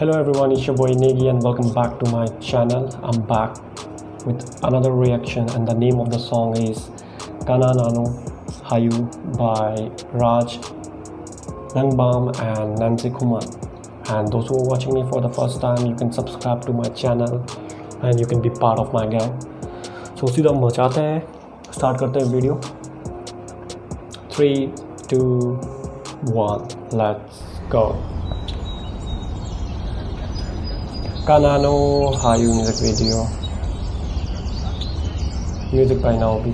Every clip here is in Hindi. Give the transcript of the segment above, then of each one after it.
Hello everyone, it's your boy Negi and welcome back to my channel. I'm back with another reaction and the name of the song is Kanano Haiyu by Raj Elangbam and Khuman. And those who are watching me for the first time, you can subscribe to my channel and you can be part of my gang. So सीधा मचाते हैं, start करते हैं video. 3, 2, 1, let's go. Kanano Haiyu music video. Music by NAOBI.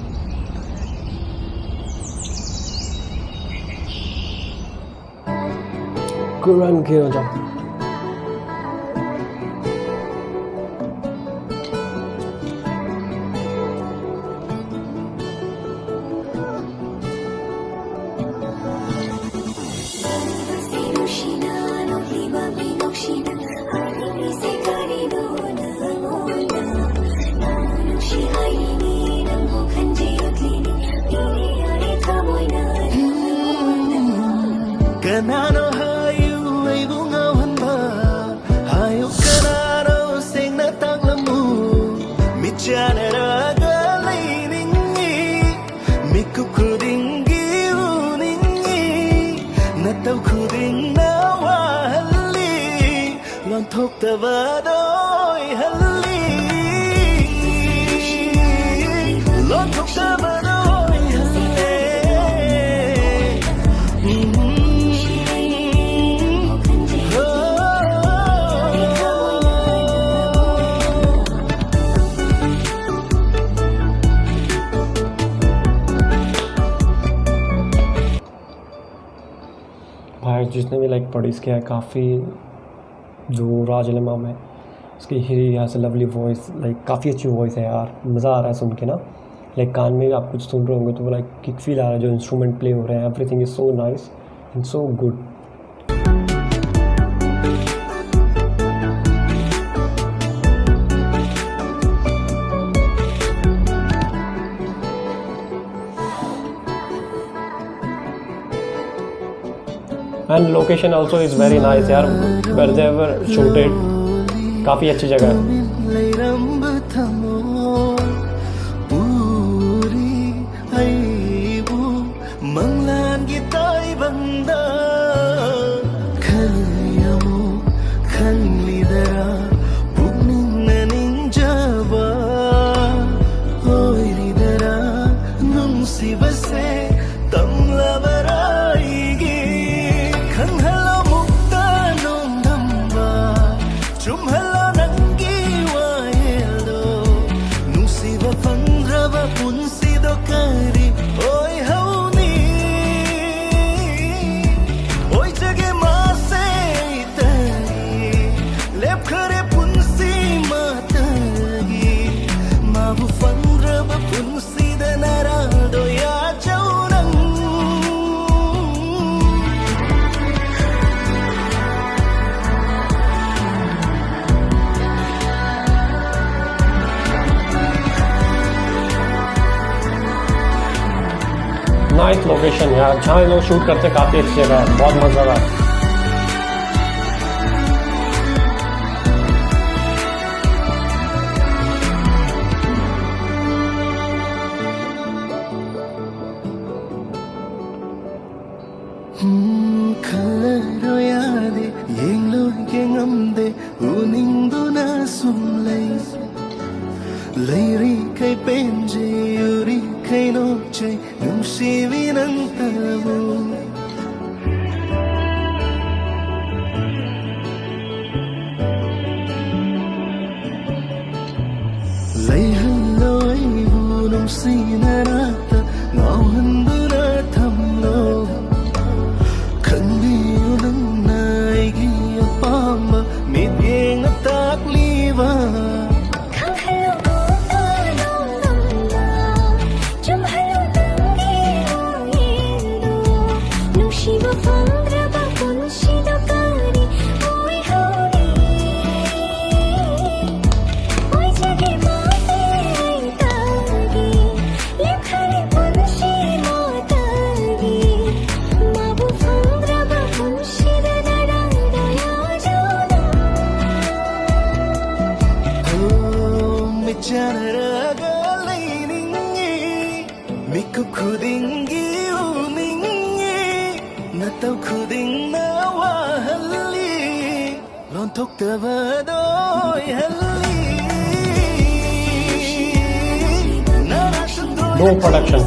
KIRAN Kanano Haiyu ay bungaw hanba Hayu kanano sing na taglamu Michana ragalay ningi Mikukudingi uningi Nataw kuding nawahali Lantok tabadoy hali Lantok tabadoy भाई जिसने भी लाइक प्रोड्यूस किया है काफ़ी जो राज एलंगबम है उसकी he has a lovely voice like काफ़ी अच्छी वॉइस है यार मज़ा आ रहा है सुन के ना लाइक कान में आप कुछ सुन रहे होंगे तो लाइक किक फील आ रहा है जो इंस्ट्रूमेंट प्ले हो रहे हैं everything is so nice and so good. And location also is very nice यार where they were shooted काफ़ी अच्छी जगह है. नाइस लोकेशन यार जहाँ लोग शूट करते काफ़ी अच्छी जगह है बहुत मज़ा आ रहा है. Kalaro yade yenglo yengamde uningduna sumlay Lairi kay penje yuri kay noche nungsivinantamu Layhallo ayvu nungsinarata ngawhanduna thamlo Kandiyunang naigi apama midyeng atakliwa janaraga lainingi miku khudingi uningi natau khuding na wahalli lon thok tabadoi halli No production.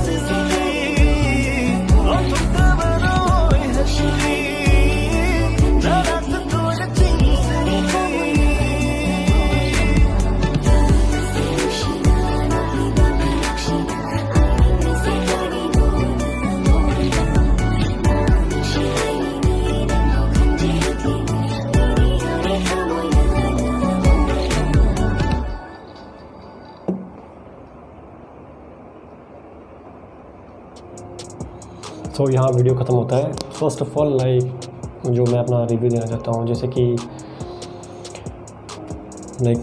तो यहाँ वीडियो ख़त्म होता है. फर्स्ट ऑफ ऑल जो मैं अपना रिव्यू देना चाहता हूँ, जैसे कि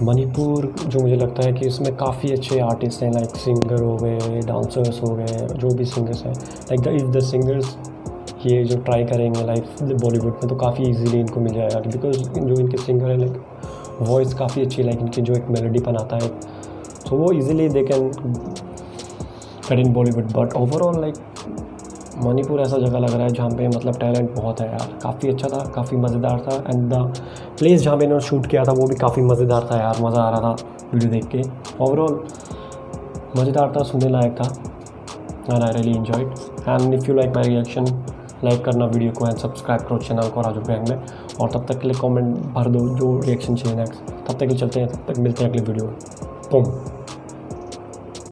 मणिपुर जो मुझे लगता है कि इसमें काफ़ी अच्छे आर्टिस्ट हैं, सिंगर हो गए, डांसर्स हो गए, जो भी सिंगर्स हैं, इफ़ द सिंगर्स ये जो ट्राई करेंगे बॉलीवुड में तो काफ़ी इजीली इनको मिल जाएगा, बिकॉज जो इनके सिंगर हैं वॉइस काफ़ी अच्छी, इनकी जो एक मेलोडी बनाता है तो वो easily they can cut in Bollywood. But overall Manipur ऐसा जगह लग रहा है जहाँ पे टैलेंट बहुत है यार. काफ़ी अच्छा था, काफ़ी मज़ेदार था. एंड द प्लेस जहाँ पे इन्होंने शूट किया था वो भी काफ़ी मज़ेदार था यार. मज़ा आ रहा था वीडियो देख के. ओवरऑल मज़ेदार था, सुनने लायक था. And I really enjoyed. And if you like my reaction, like करना वीडियो को एंड सब्सक्राइब करो चैनल को राजू गैंग में. और तब तक के लिए कमेंट भर दो जो रिएक्शन चाहिए नेक्स्ट. तब तक के चलते हैं, तब तक मिलते हैं अगले वीडियो में. बूम.